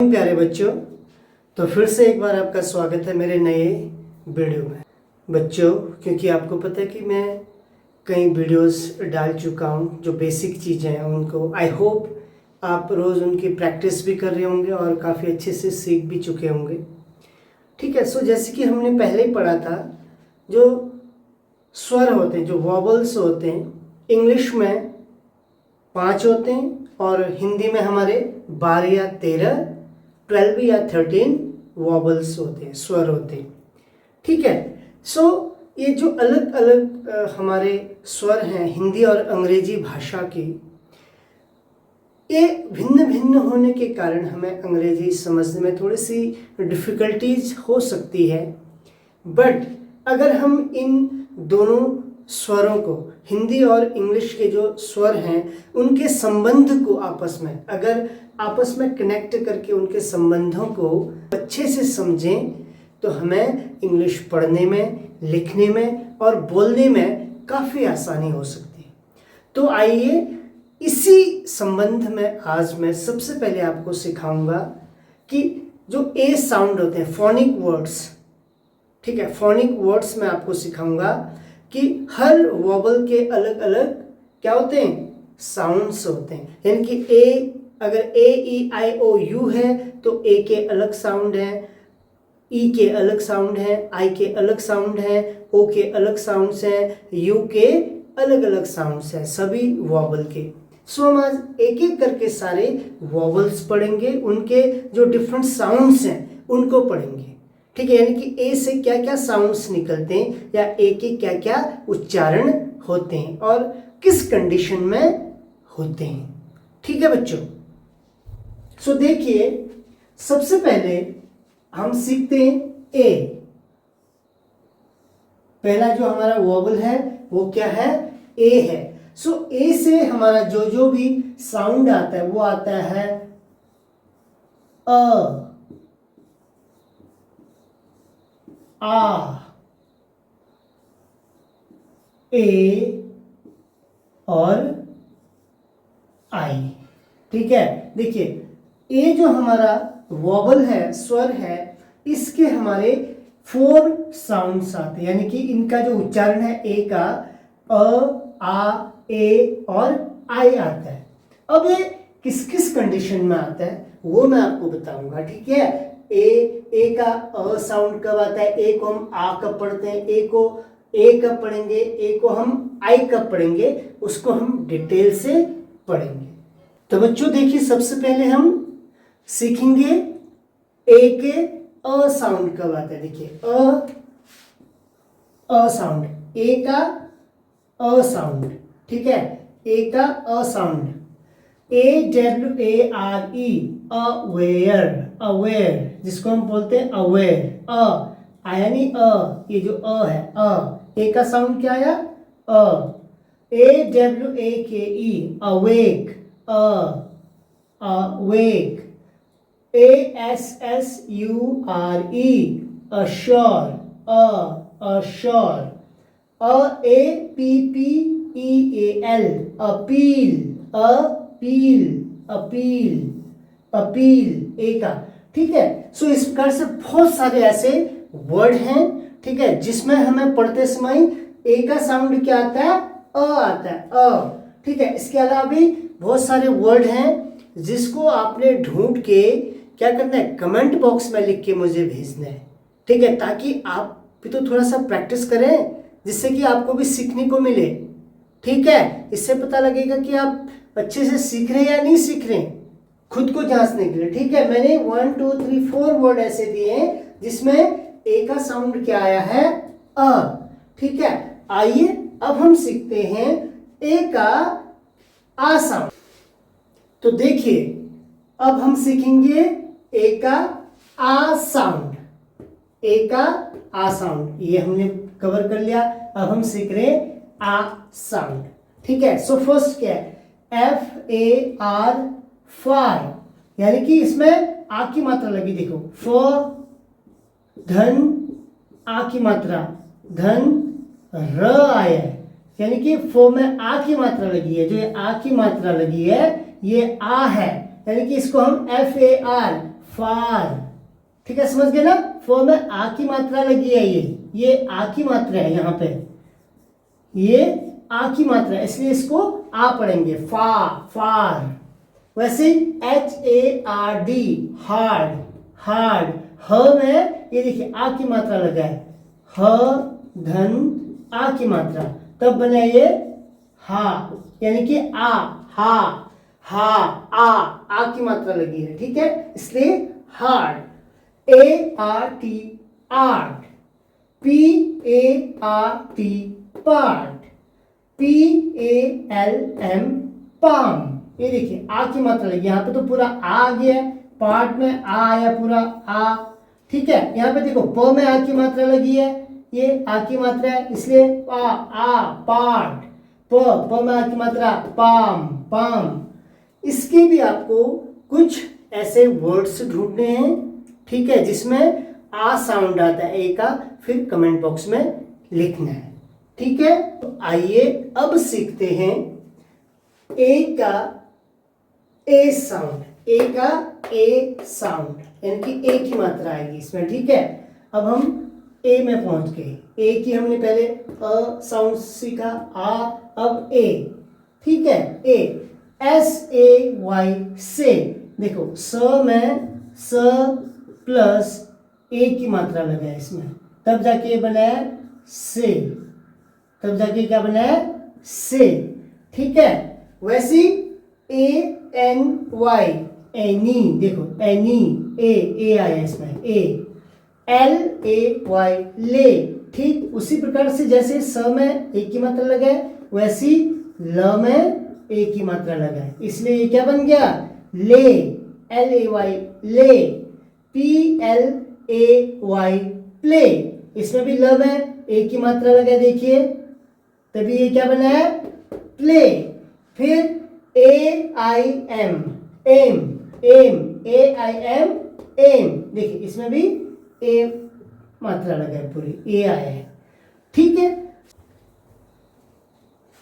प्यारे बच्चों, तो फिर से एक बार आपका स्वागत है मेरे नए वीडियो में। बच्चों, क्योंकि आपको पता है कि मैं कई वीडियोस डाल चुका हूँ जो बेसिक चीज़ें हैं उनको आई होप आप रोज़ उनकी प्रैक्टिस भी कर रहे होंगे और काफ़ी अच्छे से सीख भी चुके होंगे। ठीक है। सो जैसे कि हमने पहले ही पढ़ा था, जो स्वर होते हैं, जो वॉबल्स होते हैं, इंग्लिश में 5 होते हैं और हिंदी में हमारे 12 या 13, 12 या 13 वॉबल्स होते हैं, स्वर होते हैं। ठीक है। सो ये जो अलग अलग हमारे स्वर हैं हिंदी और अंग्रेजी भाषा की, ये भिन्न भिन्न होने के कारण हमें अंग्रेजी समझने में थोड़ी सी डिफ़िकल्टीज हो सकती है। बट अगर हम इन दोनों स्वरों को, हिंदी और इंग्लिश के जो स्वर हैं, उनके संबंध को आपस में कनेक्ट करके उनके संबंधों को अच्छे से समझें, तो हमें इंग्लिश पढ़ने में, लिखने में और बोलने में काफ़ी आसानी हो सकती है। तो आइए इसी संबंध में आज मैं सबसे पहले आपको सिखाऊंगा कि जो ए साउंड होते हैं, फोनिक वर्ड्स, ठीक है, फोनिक वर्ड्स में आपको सिखाऊंगा कि हर वॉबल के अलग अलग क्या होते हैं, साउंड्स होते हैं। यानी कि ए, अगर ए ई आई ओ यू है तो ए के अलग साउंड हैं, ई के अलग साउंड हैं, आई के अलग साउंड हैं, ओ के अलग साउंड्स हैं, यू के अलग अलग साउंड्स हैं, सभी वॉबल के। सो हम आज एक एक करके सारे वॉबल्स पढ़ेंगे, उनके जो डिफरेंट साउंड्स हैं उनको पढ़ेंगे। ठीक है। यानी कि ए से क्या क्या साउंड्स निकलते हैं या ए के क्या क्या उच्चारण होते हैं और किस कंडीशन में होते हैं। ठीक है बच्चों। सो देखिए, सबसे पहले हम सीखते हैं ए। पहला जो हमारा वॉबल है वो क्या है, ए है। सो ए से हमारा जो भी साउंड आता है वो आता है अ, आ, ए और आई। ठीक है। देखिए, ए जो हमारा वॉबल है, स्वर है, इसके हमारे 4 साउंड्स आते हैं। यानी कि इनका जो उच्चारण है ए का, अ, आ, ए और आई आता है। अब ये किस किस कंडीशन में आता है वो मैं आपको बताऊंगा। ठीक है। ए का अ साउंड कब आता है, ए को हम आ कब पढ़ते हैं, ए को ए कब पढ़ेंगे, ए को हम आई कब पढ़ेंगे, उसको हम डिटेल से पढ़ेंगे। तो बच्चों देखिए, सबसे पहले हम सीखेंगे ए के अ साउंड कब आता है। देखिए, अ साउंड, ए का अ साउंड। ठीक है। ए का a sound, AWARE, aware, aware, जिसको हम बोलते हैं अवेयर। यानी ये जो अ है, ए का साउंड क्या आया, AWAKE, awake, awake. ASSURE, assure, assure. APPEAL, appeal, appeal, appeal, appeal, A का। ठीक है। सो इस प्रकार से बहुत सारे ऐसे वर्ड हैं, ठीक है, जिसमें हमें पढ़ते समय ए का साउंड क्या आता है, अ आता है, अ। ठीक है। इसके अलावा भी बहुत सारे वर्ड हैं जिसको आपने ढूंढ के क्या करना है, कमेंट बॉक्स में लिख के मुझे भेजना है। ठीक है। ताकि आप भी तो थोड़ा सा प्रैक्टिस करें, जिससे कि आपको भी सीखने को मिले। ठीक है। इससे पता लगेगा कि आप अच्छे से सीख रहे हैं या नहीं सीख रहे हैं, खुद को जांचने के लिए। ठीक है। मैंने 1 2 3 4 वर्ड ऐसे दिए हैं जिसमें ए का साउंड क्या आया है, अ। ठीक है। आइए अब हम सीखते हैं ए का आ साउंड। तो देखिए, अब हम सीखेंगे ए का आ साउंड। ए का आ साउंड ये हमने कवर कर लिया। अब हम सीख रहे हैं आ साउंड। ठीक है। सो फर्स्ट क्या है, FAR, फार, यानी कि इसमें आ की मात्रा लगी। देखो, फ, धन, आ की मात्रा, धन, र आया है, यानी कि फ में आ की मात्रा लगी है। जो ये आ की मात्रा लगी है ये आ है, यानी कि इसको हम FAR, फार। ठीक है, समझ गए ना। फ में आ की मात्रा लगी है, ये आ की मात्रा है, यहाँ पे ये आ की मात्रा है, इसलिए इसको आ पढ़ेंगे, फा, फार। वैसे HARD, हार्ड, हार्ड। ह में ये देखिए आ की मात्रा लगा है, ह धन आ की मात्रा, तब बना ये हा, यानी कि आ, हा, हा, आ की मात्रा लगी है। ठीक है, इसलिए hard. ART, art. PART, part. PALM, palm. ये देखिए आ की मात्रा लगी, यहाँ पे तो पूरा आ गया है, पार्ट में आ आया पूरा आ। ठीक है, यहाँ पे देखो प में आ की मात्रा लगी है, ये आ की मात्रा है, इसलिए आ पार्ट। प में आ की मात्रा, पाम, पाम। इसके भी आपको कुछ ऐसे वर्ड्स ढूंढने हैं, ठीक है, जिसमें आ साउंड आता है, ए का, फिर कमेंट बॉक्स में लिखना है। ठीक है, तो आइए अब सीखते हैं ए का ए साउंड, ए का ए साउंड, यानी कि ए की मात्रा आएगी इसमें। ठीक है, अब हम ए में पहुंच गए। ए की हमने पहले अ साउंड सीखा, आ, अब ए। ठीक है, ए, SAY, से। देखो स में स प्लस ए की मात्रा लगा है इसमें, तब जाके ये बना है से, तब जाके क्या बना है से। ठीक है, वैसी ANY, एनी। देखो एनी, ए आया इसमें, LAY, ले। ठीक उसी प्रकार से जैसे स में ए की मात्रा लगा है, वैसी ल में ए की मात्रा लगा है, इसलिए ये क्या बन गया, ले, LAY, ले। PLAY, play. इसमें भी ल में ए की मात्रा लगा है, देखिए, तभी ये क्या बना है, प्ले। फिर AIM, aim, aim, AIM, aim. देखिए इसमें भी ए मात्रा लगा है, पूरी ए आया है। ठीक है,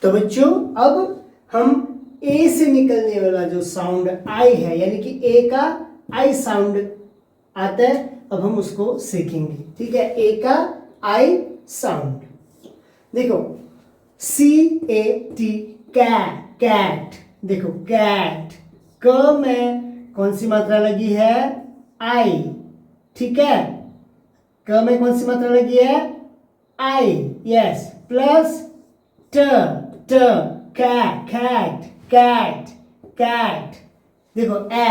तो बच्चों अब हम ए से निकलने वाला जो साउंड आई है, यानी कि ए का आई साउंड आता है, अब हम उसको सीखेंगे। ठीक है, ए का आई साउंड। देखो CAT, कैट, कैट। देखो कैट, क में कौन सी मात्रा लगी है, आई। ठीक है, क में कौन सी मात्रा लगी है, आई, यस, प्लस ट, ट, कैट, कैट, कैट, कैट। देखो A,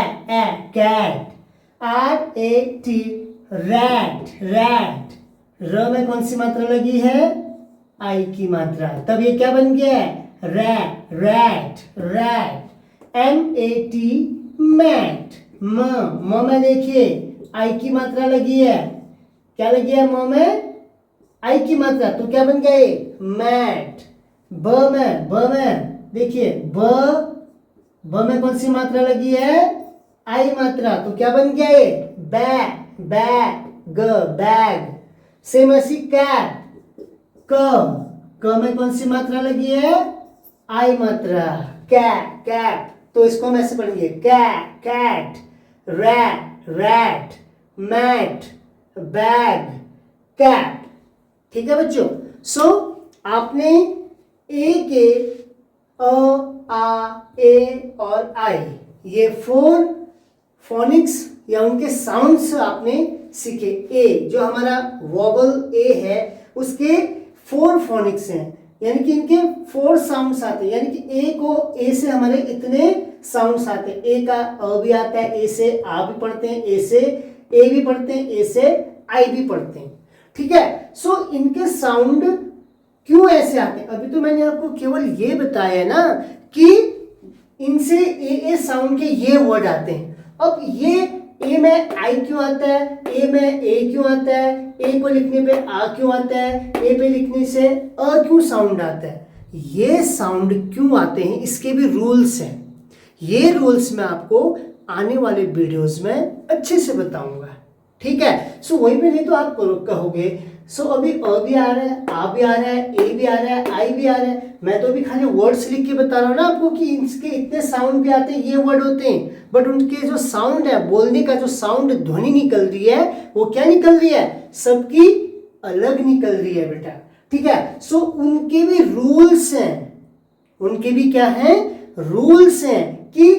cat. RAT, rat, rat. र में कौन सी मात्रा लगी है, आई की मात्रा, तब ये क्या बन गया है, rat, rat, rat. MAT, mat. म में देखिए आई की मात्रा लगी है, क्या लगी है, म में आई की मात्रा, तो क्या बन गया ये, मैट। ब में देखिए ब में कौन सी मात्रा लगी है, आई मात्रा, तो क्या बन गया ये, बैग, बैग, बैग। सेम ऐसी कैट, क में कौन सी मात्रा लगी है, आई मात्रा, कैट, कैट। तो इसको हम ऐसे पढ़ेंगे, cat, cat, rat, rat, mat, bag, cat. ठीक है बच्चों, सो आपने ए के अ, आ, ए और आई, ये 4 फोनिक्स या उनके साउंड्स आपने सीखे। ए जो हमारा वॉबल ए है, उसके 4 फोनिक्स हैं, यानी कि इनके 4 साउंड्स आते हैं, यानी कि ए से हमारे इतने साउंड्स आते हैं। ए का अ भी आता है, ए से आ भी पढ़ते हैं, ए से ए भी पढ़ते हैं, ए से आई भी पढ़ते हैं। ठीक है, सो इनके साउंड क्यों ऐसे आते हैं, अभी तो मैंने आपको केवल ये बताया ना कि इनसे ए साउंड के ये वर्ड आते हैं। अब ये ए में आई क्यों आता है, ए में ए क्यों आता है, ए को लिखने पे आ क्यों आता है, ए पे लिखने से अ क्यों साउंड आता है, ये साउंड क्यों आते हैं, इसके भी रूल्स हैं। ये रूल्स मैं आपको आने वाले वीडियोस में अच्छे से बताऊंगा। ठीक है, सो वही पे नहीं तो आप कहोगे सो अभी अ भी आ रहा है, आ भी आ रहा है, ए भी आ रहा है, आई भी आ रहा है, मैं तो अभी खाली वर्ड्स लिख के बता रहा हूँ ना आपको कि इसके इतने साउंड भी आते हैं, ये वर्ड होते हैं, बट उनके जो साउंड है, बोलने का जो साउंड ध्वनि निकल रही है वो क्या निकल रही है, सबकी अलग निकल रही है बेटा, ठीक है। सो उनके भी रूल्स हैं, उनके भी क्या हैं, रूल्स हैं कि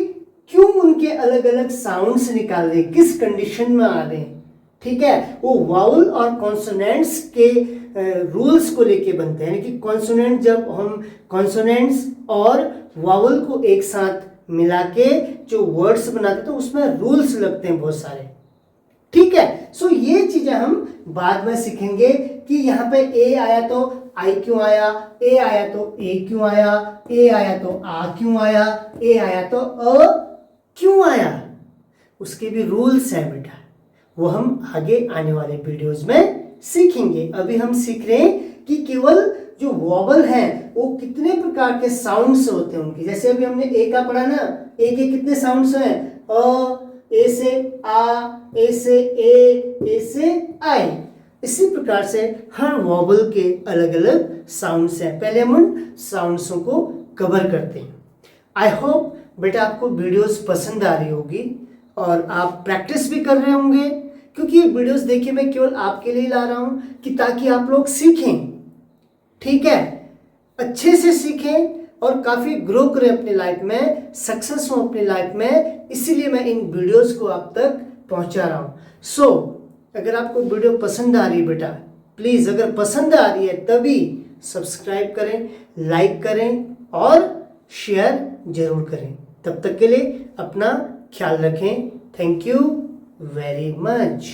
क्यों उनके अलग अलग साउंड्स निकाल रहे, किस कंडीशन में आ रहे हैं, ठीक है। वो वाउल और कॉन्सोनेंट्स के रूल्स को लेके बनते हैं, यानी कि कॉन्सोनेंट, जब हम कॉन्सोनेंट्स और वाउल को एक साथ मिला के जो वर्ड्स बनाते तो उसमें रूल्स लगते हैं बहुत सारे, ठीक है। सो ये चीजें हम बाद में सीखेंगे कि यहाँ पे ए आया तो आई क्यों आया, ए आया तो ए क्यों आया, ए आया तो आ क्यों आया, ए आया तो अ क्यों आया, उसके भी रूल्स हैं बेटा, वो हम आगे आने वाले वीडियोस में सीखेंगे। अभी हम सीख रहे हैं कि केवल जो वॉवल है वो कितने प्रकार के साउंड्स होते हैं उनकी, जैसे अभी हमने ए का पढ़ा ना, ए के कितने साउंड्स हैं, अ, ए से आ, ए से ए से आई, इसी प्रकार से हर वॉवल के अलग अलग साउंड्स हैं। पहले हम उन साउंड्सों को कवर करते हैं। आई होप बेटा आपको वीडियोस पसंद आ रही होगी और आप प्रैक्टिस भी कर रहे होंगे, क्योंकि ये वीडियोस देखिए मैं केवल आपके लिए ला रहा हूँ कि ताकि आप लोग सीखें, ठीक है, अच्छे से सीखें और काफ़ी ग्रो करें अपनी लाइफ में, सक्सेस हो अपनी लाइफ में, इसीलिए मैं इन वीडियोस को आप तक पहुंचा रहा हूँ। सो अगर आपको वीडियो पसंद आ रही है बेटा, प्लीज़ अगर पसंद आ रही है तभी सब्सक्राइब करें, लाइक करें और शेयर जरूर करें। तब तक के लिए अपना ख्याल रखें। Thank you very much.